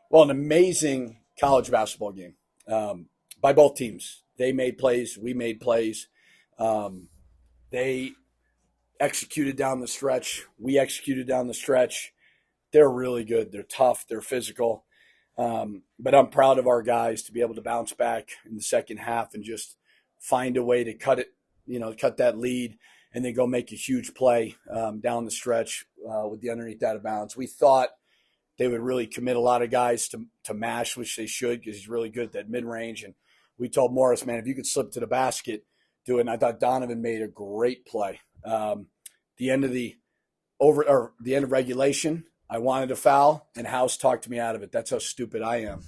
Well, an amazing college basketball game by both teams. They made plays. We made plays. They executed down the stretch. We executed down the stretch. They're really good. They're tough. They're physical. But I'm proud of our guys to be able to bounce back in the second half and just find a way to cut it, cut that lead and then go make a huge play down the stretch with the underneath out of bounds. We thought they would really commit a lot of guys to Mash, which they should because he's really good at that mid-range. And we told Morris, man, if you could slip to the basket, do it. And I thought Donovan made a great play. The end of the end of regulation, I wanted to foul, and House talked me out of it. That's how stupid I am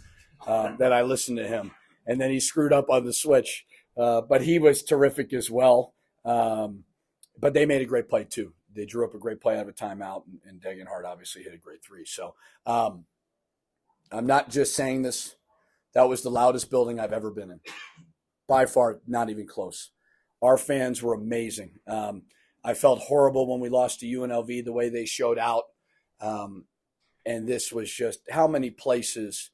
that I listened to him. And then he screwed up on the switch. But he was terrific as well. But they made a great play too. They drew up a great play out of a timeout, and Degenhardt obviously hit a great three. So I'm not just saying this. That was the loudest building I've ever been in. By far, not even close. Our fans were amazing. I felt horrible when we lost to UNLV, the way they showed out. And this was just how many places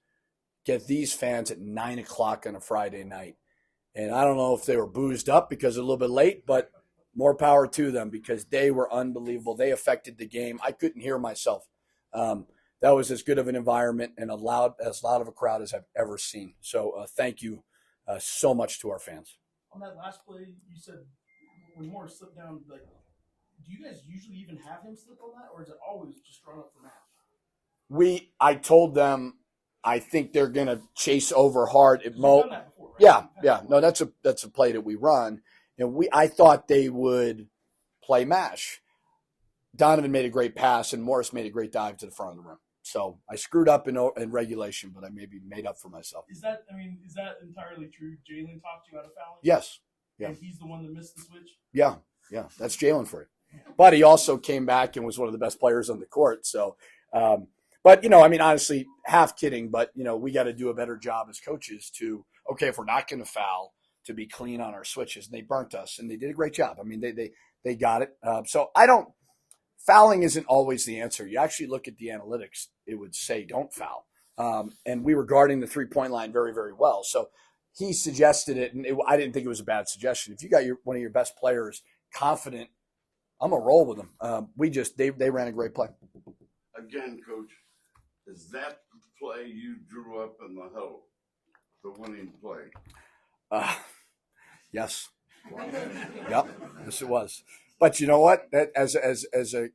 get these fans at 9 o'clock on a Friday night. And I don't know if they were boozed up because a little bit late, but more power to them because they were unbelievable. They affected the game. I couldn't hear myself. That was as good of an environment and as loud of a crowd as I've ever seen. So thank you so much to our fans. On that last play, you said when Morris slipped down, like, do you guys usually even have him slip on that, or is it always just run up for Mash? I told them I think they're gonna chase over hard at Mo. Done that before, right? Yeah. No, that's a play that we run, and I thought they would play Mash. Donovan made a great pass, and Morris made a great dive to the front of the rim. So I screwed up in regulation, but I maybe made up for myself. Is that entirely true? Jalen talked you out of fouling? Yes. Yeah. And he's the one that missed the switch? Yeah. That's Jalen for you. But he also came back and was one of the best players on the court. So, but, honestly, half kidding, but, we got to do a better job as coaches to, okay, if we're not going to foul, to be clean on our switches. And they burnt us, and they did a great job. I mean, they got it. So fouling isn't always the answer. You actually look at the analytics, it would say don't foul. And we were guarding the three-point line very, very well. So he suggested it, and I didn't think it was a bad suggestion. If you got one of your best players confident, I'm going to roll with them. They ran a great play. Again, Coach, is that play you drew up in the huddle, the winning play? Yes. Yep. Yes, it was. But you know what? That as a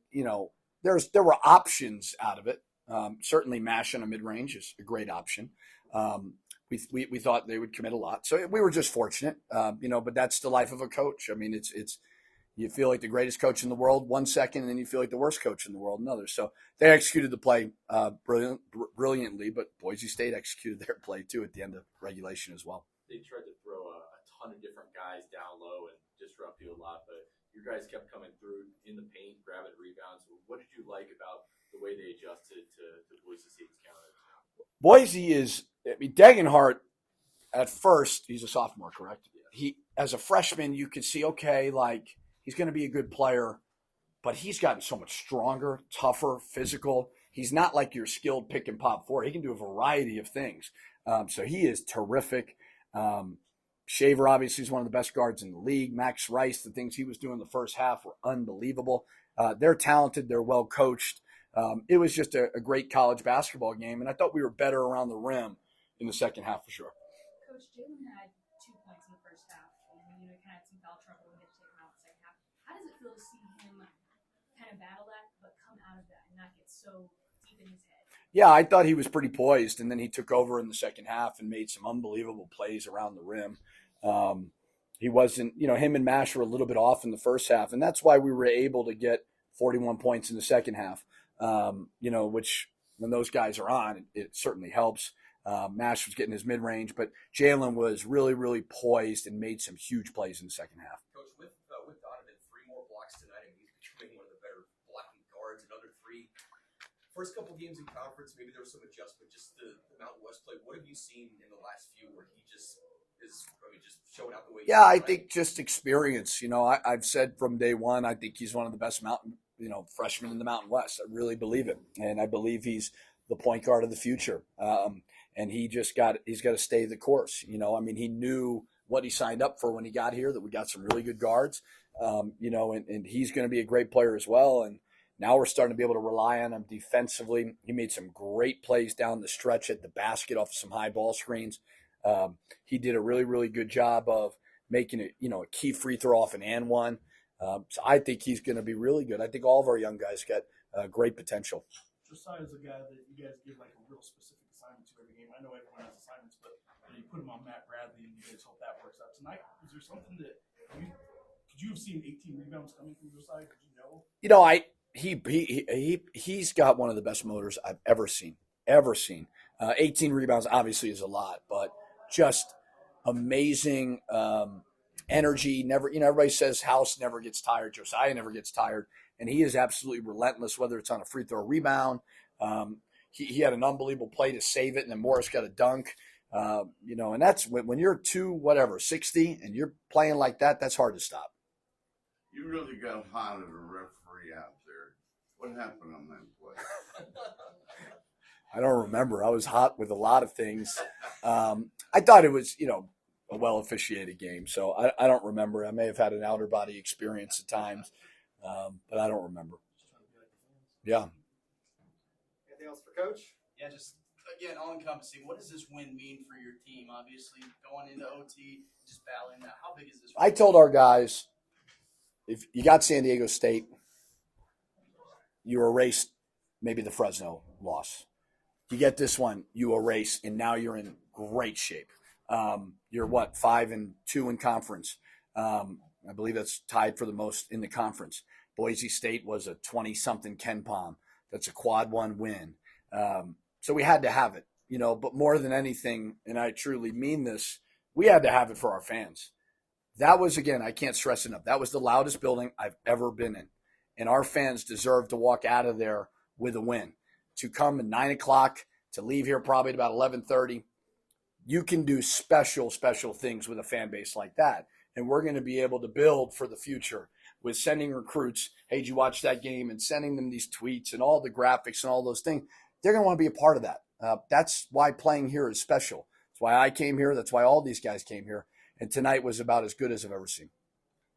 there were options out of it. Certainly, Mash on a mid range is a great option. We thought they would commit a lot, so we were just fortunate. But that's the life of a coach. I mean, it's you feel like the greatest coach in the world 1 second, and then you feel like the worst coach in the world another. So they executed the play brilliantly, but Boise State executed their play too at the end of regulation as well. They tried to throw a ton of different guys down low and disrupt you a lot, but your guys kept coming through in the paint, grabbing rebounds. What did you like about the way they adjusted to Boise State's counter? Boise is Degenhardt. At first, he's a sophomore, correct? Yeah. He, as a freshman, you could see, okay, like he's going to be a good player, but he's gotten so much stronger, tougher, physical. He's not like your skilled pick and pop four. He can do a variety of things. So he is terrific. Shaver obviously is one of the best guards in the league. Max Rice, the things he was doing in the first half were unbelievable. They're talented. They're well coached. It was just a great college basketball game, and I thought we were better around the rim in the second half for sure. Coach, Jalen had 2 points in the first half, and kind of had some foul trouble and had to take him out in the second half. How does it feel to see him kind of battle that, but come out of that and not get so deep in his head? Yeah, I thought he was pretty poised, and then he took over in the second half and made some unbelievable plays around the rim. He wasn't, him and Mash were a little bit off in the first half, and that's why we were able to get 41 points in the second half, which when those guys are on, it certainly helps. Mash was getting his mid-range, but Jalen was really, really poised and made some huge plays in the second half. Coach, with Donovan, 3 more blocks tonight, and he's becoming one of the better blocking guards, another 3. First couple games in conference, maybe there was some adjustment, just the Mountain West play. What have you seen in the last few where he just is just showing out the way? Yeah, I think just experience. I've said from day one, I think he's one of the best freshmen in the Mountain West. I really believe it, and I believe he's the point guard of the future. And he's got to stay the course. You know, I mean, he knew what he signed up for when he got here, that we got some really good guards, you know, and he's going to be a great player as well. And now we're starting to be able to rely on him defensively. He made some great plays down the stretch at the basket off of some high ball screens. He did a really, really good job of making it, you know, a key free throw off an and one. So I think he's going to be really good. I think all of our young guys got great potential. Josiah is a guy that you guys give like a real specific assignment to every game. I know everyone has assignments, but you put him on Matt Bradley, and you guys hope that works out tonight. Is there something that could you have seen 18 rebounds coming from Josiah? Did you know? You know, he's got one of the best motors I've ever seen. 18 rebounds obviously is a lot, but just amazing energy. Never, you know, everybody says House never gets tired. Josiah never gets tired, and he is absolutely relentless. Whether it's on a free throw rebound, he had an unbelievable play to save it, and then Morris got a dunk. You know, and that's when you're 60 and you're playing like that. That's hard to stop. You really got hot at a referee out there. What happened on that play? I don't remember. I was hot with a lot of things. I thought it was, you know, a well-officiated game, so I don't remember. I may have had an outer body experience at times, but I don't remember. Yeah. Anything else for Coach? Yeah, just again, all-encompassing. What does this win mean for your team? Obviously, going into OT, just battling that. How big is this win? I told our guys, if you got San Diego State, you erased maybe the Fresno loss. You get this one, you erase, and now you're in great shape. You're 5-2 in conference. I believe that's tied for the most in the conference. Boise State was a 20-something Ken Palm. That's a quad one win. So we had to have it, you know, but more than anything, and I truly mean this, we had to have it for our fans. That was, again, I can't stress enough, that was the loudest building I've ever been in. And our fans deserve to walk out of there with a win. To come at 9 o'clock, to leave here probably at about 11:30, you can do special things with a fan base like that. And we're going to be able to build for the future with sending recruits, hey, did you watch that game? And sending them these tweets and all the graphics and all those things. They're going to want to be a part of that. That's why playing here is special. That's why I came here. That's why all these guys came here. And tonight was about as good as I've ever seen.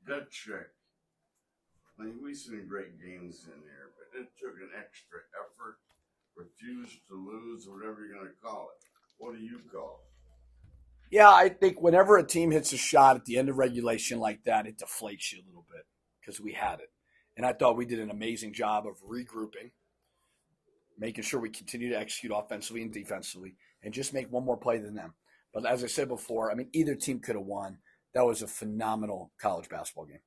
Gut check. I mean, we've seen great games in there, but it took an extra effort, refused to lose, or whatever you're going to call it. What do you call it? Yeah, I think whenever a team hits a shot at the end of regulation like that, it deflates you a little bit because we had it. And I thought we did an amazing job of regrouping, making sure we continue to execute offensively and defensively, and just make one more play than them. But as I said before, I mean, either team could have won. That was a phenomenal college basketball game.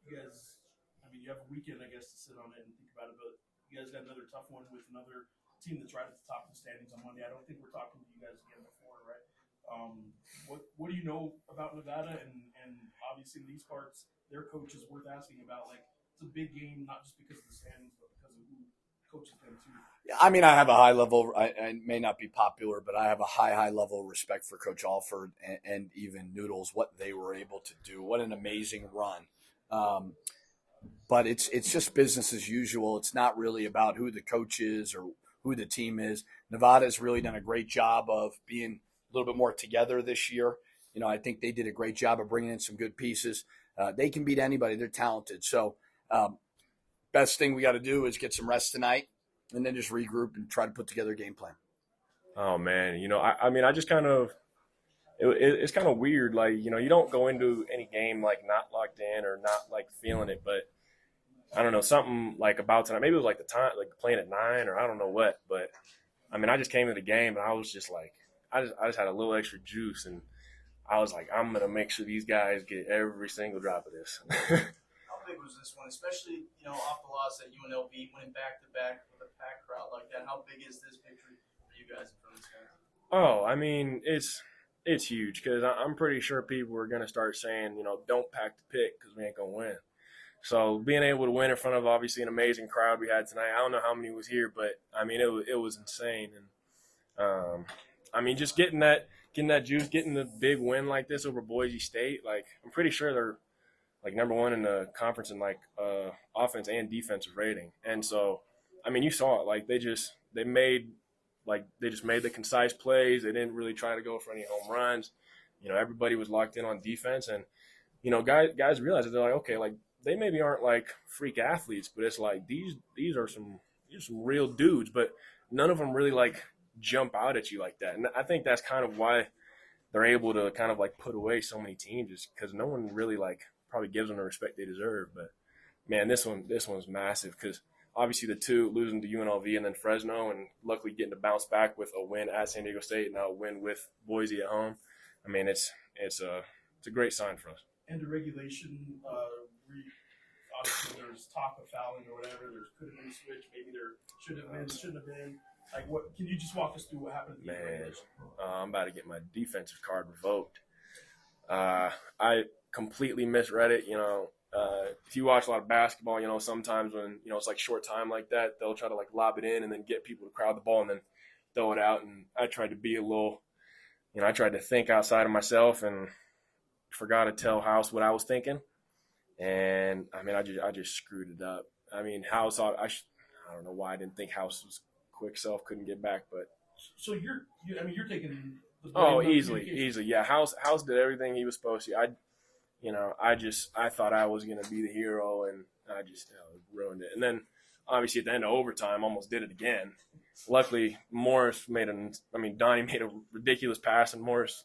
You guys, I mean, you have a weekend, I guess, to sit on it and think about it, but you guys got another tough one with another team that's right at the top of the standings on Monday. I don't think we're talking to you guys again before, right? What do you know about Nevada? And obviously in these parts, their coach is worth asking about. Like, it's a big game, not just because of the standings, but because of who coaches them too. I mean, I have a high level, I may not be popular, but I have a high level of respect for Coach Alford and even Noodles, what they were able to do. What an amazing run. But it's just business as usual. It's not really about who the coach is or who the team is. Nevada has really done a great job of being a little bit more together this year. You know, I think they did a great job of bringing in some good pieces. They can beat anybody. They're talented. So best thing we got to do is get some rest tonight and then just regroup and try to put together a game plan. Oh, man. You know, I mean, I just kind of it's kind of weird. Like, you know, you don't go into any game, like, not locked in or not, like, feeling it. But, I don't know, something, like, about tonight. Maybe it was, like, the time, like, playing at 9 or I don't know what. But, I mean, I just came to the game and I was just, like, I just had a little extra juice. And I was like, I'm going to make sure these guys get every single drop of this. How big was this one, especially, you know, off the loss at UNLV, winning back-to-back with a packed crowd like that? How big is this victory for you guys in front of this guy? Oh, I mean, it's huge because I'm pretty sure people are going to start saying, you know, don't pack the pit because we ain't going to win. So being able to win in front of obviously an amazing crowd we had tonight, I don't know how many was here, but, I mean, it was insane. And, I mean, just getting that juice, getting the big win like this over Boise State, like, I'm pretty sure they're, like, number one in the conference in, like, offense and defensive rating. And so I mean, you saw it. Like they just made the concise plays. They didn't really try to go for any home runs. You know, everybody was locked in on defense, and you know, guys realized that they're like, okay, like they maybe aren't like freak athletes, but it's like these are some real dudes, but none of them really like jump out at you like that. And I think that's kind of why they're able to kind of like put away so many teams, is because no one really like probably gives them the respect they deserve. But man, this one's massive, because obviously the two losing to UNLV and then Fresno, and luckily getting to bounce back with a win at San Diego State, now a win with Boise at home. I mean, it's a great sign for us. And the regulation, obviously there's talk of fouling or whatever. There could have been a switch. Maybe there should have been, shouldn't have been. Like, what? Can you just walk us through what happened? Man, I'm about to get my defensive card revoked. I completely misread it. You know, if you watch a lot of basketball, you know, sometimes when, you know, it's like short time like that, they'll try to like lob it in and then get people to crowd the ball and then throw it out. And I tried to be a little, you know, I tried to think outside of myself and forgot to tell House what I was thinking. And I mean, I just screwed it up. I mean, House, I don't know why I didn't think House was quick self, couldn't get back, but so you're taking the blame easily. Yeah, House did everything he was supposed to. I thought I was gonna be the hero, and I just ruined it. And then obviously at the end of overtime, almost did it again. Luckily, Donnie made a ridiculous pass, and Morris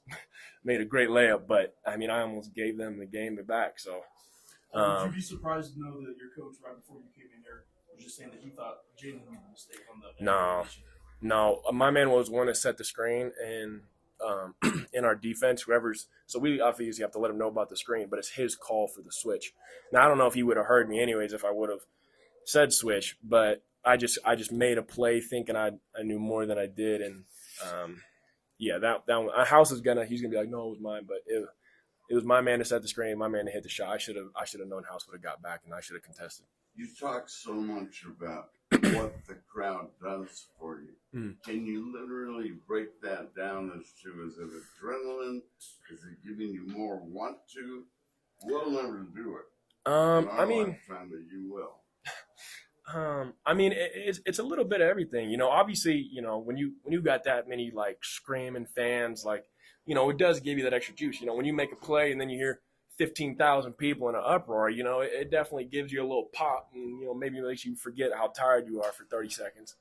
made a great layup. But I mean, I almost gave them the game back. So. Would you be surprised to know that your coach, right before you came in there, was just saying that he thought Jalen made a mistake on the No. My man was one that set the screen, and in our defense, so we obviously have to let him know about the screen, but it's his call for the switch. Now, I don't know if he would have heard me anyways if I would have said switch, but I just made a play thinking I knew more than I did, and that one, House he's gonna be like, no, it was mine, but it was my man to set the screen, my man to hit the shot. I should have known House would have got back, and I should have contested. You talk so much about what the crowd does for you. Mm. Can you literally break that down as to, is it adrenaline? Is it giving you more want to? We'll never do it. Lifetime that you will. I mean, it's a little bit of everything. You know, obviously, you know, when you got that many like screaming fans, like, you know, it does give you that extra juice. You know, when you make a play and then you hear 15,000 people in an uproar, you know, it definitely gives you a little pop, and, you know, maybe makes you forget how tired you are for 30 seconds.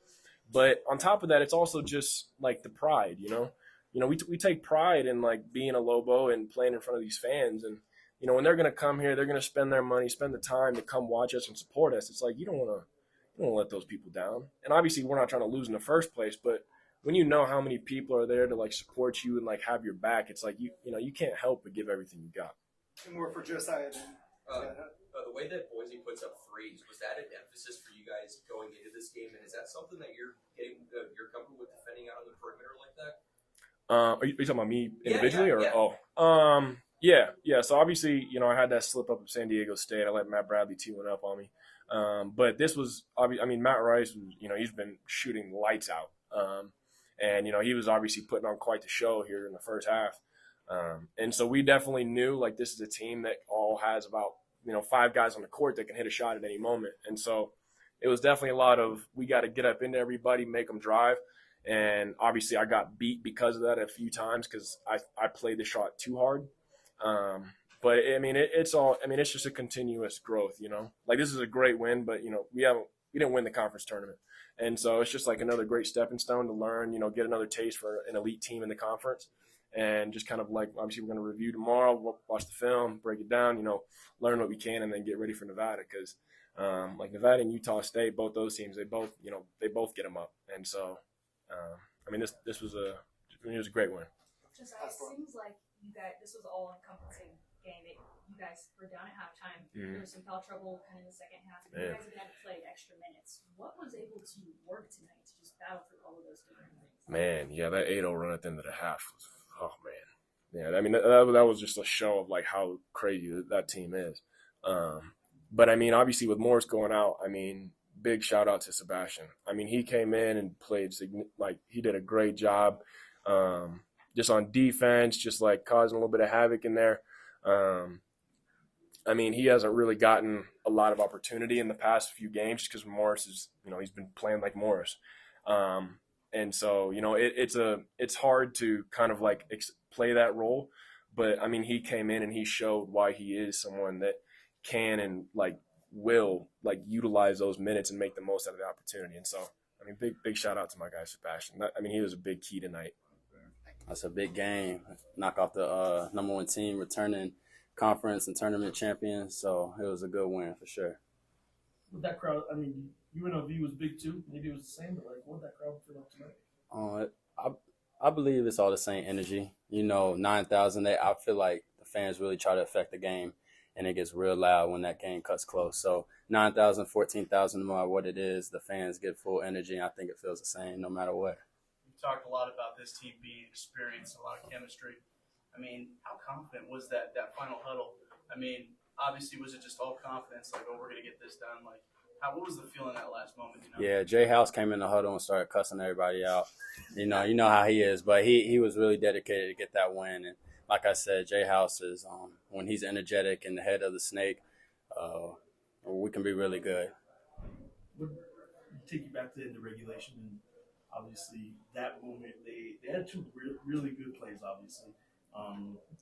But on top of that, it's also just like the pride, you know. You know, we take pride in like being a Lobo and playing in front of these fans, and you know, when they're going to come here, they're going to spend their money, spend the time to come watch us and support us. It's like you don't want to let those people down. And obviously, we're not trying to lose in the first place, but when you know how many people are there to like support you and like have your back, it's like you know you can't help but give everything you got. And more for Josiah. The way that Boise puts up threes, was that an emphasis for you guys going into this game? And is that something that you're comfortable with defending out on the perimeter like that? Are you talking about me individually Yeah. Yeah. So obviously, you know, I had that slip up of San Diego State. I let Matt Bradley tee one up on me. But this was Matt Rice, you know, he's been shooting lights out. And, you know, he was obviously putting on quite the show here in the first half. And so we definitely knew, like, this is a team that all has about, you know, 5 guys on the court that can hit a shot at any moment. And so it was definitely a lot of, we got to get up into everybody, make them drive. And obviously I got beat because of that a few times because I played the shot too hard. But I mean, it's just a continuous growth, you know, like this is a great win, but you know, we didn't win the conference tournament. And so it's just like another great stepping stone to learn, you know, get another taste for an elite team in the conference. And just kind of like, obviously we're going to review tomorrow, watch the film, break it down, you know, learn what we can, and then get ready for Nevada. Cause, like Nevada and Utah State, both those teams, they both get them up. And so, I mean, this was it was a great win. Josiah, it seems like this was all encompassing game. You guys were down at halftime. Mm-hmm. There was some foul trouble kind of in the second half. You guys have had to play extra minutes. What was able to work tonight to just battle through all of those different things? Man, yeah, that 8-0 run at the end of the half was, oh man. Yeah, I mean, that was just a show of like how crazy that team is. But I mean, obviously with Morris going out, I mean, big shout out to Sebastian. I mean, he came in and played, like, he did a great job just on defense, just like causing a little bit of havoc in there. I mean, he hasn't really gotten a lot of opportunity in the past few games because Morris is, he's been playing like Morris. And so, it's hard to kind of like play that role. But I mean, he came in and he showed why he is someone that can and like will like utilize those minutes and make the most out of the opportunity. And so, I mean, big shout out to my guy Sebastian. I mean, he was a big key tonight. That's a big game. Knock off the number one team, returning conference and tournament champions. So it was a good win for sure. With that crowd, I mean, UNLV was big too. Maybe it was the same, but like, what did that crowd feel like tonight? I believe it's all the same energy. 9,000. I feel like the fans really try to affect the game, and it gets real loud when that game cuts close. So 9,000, 14,000, no matter what it is, the fans get full energy, and I think it feels the same no matter what. We've talked a lot about this team being experienced, a lot of chemistry. I mean, how confident was that final huddle? I mean, obviously, was it just all confidence, like, oh, we're going to get this done? Like, what was the feeling that last moment? Yeah, Jay House came in the huddle and started cussing everybody out. You know how he is, but he was really dedicated to get that win. And like I said, Jay House is when he's energetic and the head of the snake, we can be really good. Take you back to the end of regulation, and obviously that moment they had two really good plays. Obviously,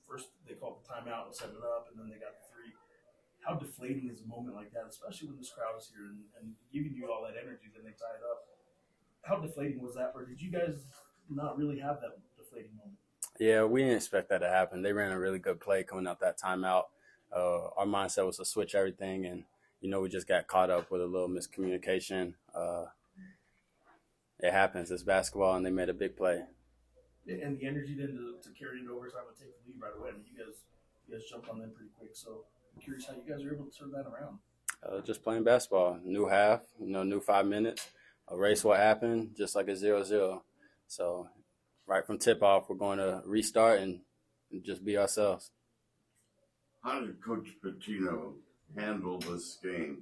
first they called the timeout and set it up, and then they got the three. How deflating is a moment like that, especially when this crowd is here and giving you all that energy, then they tie it up? How deflating was that, or did you guys not really have that deflating moment? Yeah, we didn't expect that to happen. They ran a really good play coming out that timeout. Our mindset was to switch everything, and, we just got caught up with a little miscommunication. It happens. It's basketball, and they made a big play. And the energy then to carry it overtime and take the lead right away. I mean, you guys jumped on them pretty quick, so I'm curious how you guys are able to turn that around. Just playing basketball. New half, new 5 minutes. Erase what happened, just like a 0-0. So right from tip-off, we're going to restart and just be ourselves. How did Coach Pitino handle this game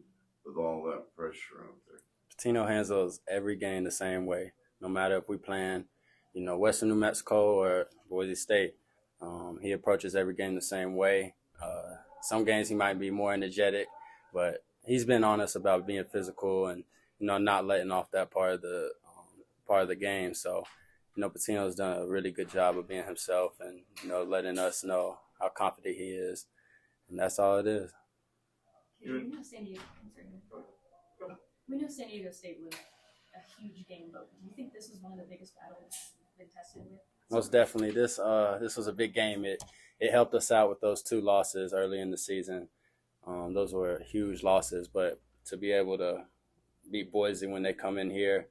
with all that pressure out there? Pitino handles every game the same way, no matter if we're playing, Western New Mexico or Boise State. He approaches every game the same way. Some games he might be more energetic, but he's been honest about being physical and not letting off that part of the game. So, Pitino's done a really good job of being himself and letting us know how confident he is, and that's all it is. We know San Diego State was a huge game, but do you think this is one of the biggest battles you've been tested with? Most definitely. This was a big game. It helped us out with those 2 losses early in the season. Those were huge losses, but to be able to beat Boise when they come in here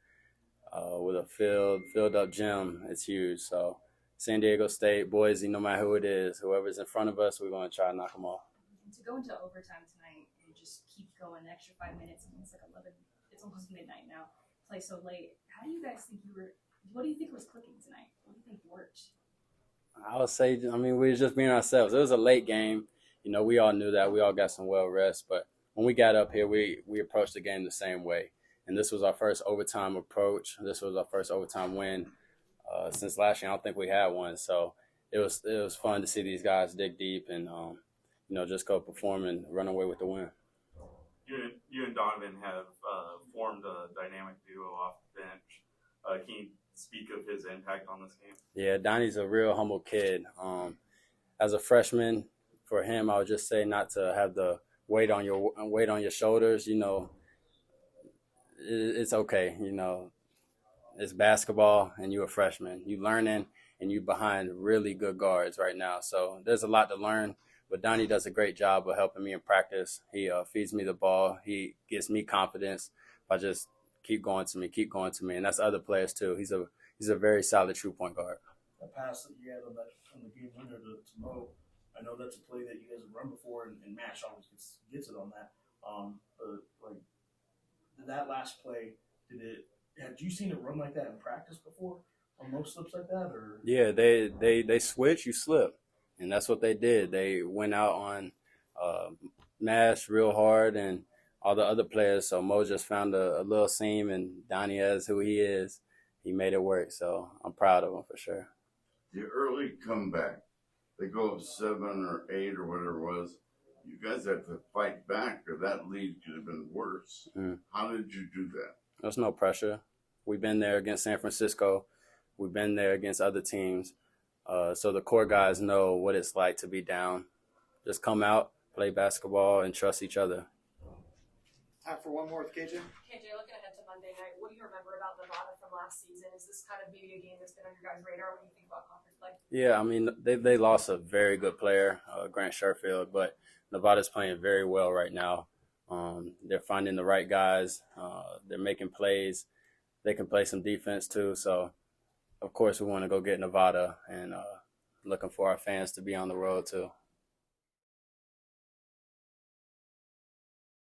with a filled up gym, it's huge. So San Diego State, Boise, no matter who it is, whoever's in front of us, we're going to try to knock them off. And to go into overtime tonight and just keep going the extra 5 minutes, and it's like 11, it's almost midnight now, play so late. What do you think was clicking tonight? What do you think worked? I would say, we were just being ourselves. It was a late game. We all knew that. We all got some well rest. But when we got up here, we approached the game the same way. And this was our first overtime approach. This was our first overtime win since last year. I don't think we had one. So it was fun to see these guys dig deep and, just go perform and run away with the win. You and Donovan have formed a dynamic duo off the bench. Can you speak of his impact on this game? Yeah, Donnie's a real humble kid. As a freshman, for him, I would just say not to have the weight on your shoulders. It's okay. It's basketball, and you're a freshman. You learning, and you behind really good guards right now. So there's a lot to learn. But Donnie does a great job of helping me in practice. He feeds me the ball. He gives me confidence by just keep going to me, and that's other players too. He's a very solid true point guard. That pass that you had on the game winner to Mo, I know that's a play that you guys have run before, and Mash always gets it on that. But that last play, had you seen it run like that in practice before on most slips like that, or? Yeah, they switch, you slip, and that's what they did. They went out on Mash real hard and all the other players. So Mo just found a little seam, and Donnie, as who he is, he made it work. So I'm proud of him for sure. The early comeback, they go up 7 or 8 or whatever it was. You guys have to fight back, or that lead could have been worse. How did you do that? There's no pressure. We've been there against San Francisco. We've been there against other teams. So the core guys know what it's like to be down. Just come out, play basketball, and trust each other. Time for one more with KJ. KJ, looking ahead to Monday night, what do you remember about Nevada from last season? Is this kind of maybe a game that's been on your guys' radar when you think about conference play? Yeah, I mean, they lost a very good player, Grant Sherfield, but Nevada's playing very well right now. They're finding the right guys. They're making plays. They can play some defense too. So, of course, we want to go get Nevada and looking for our fans to be on the road too.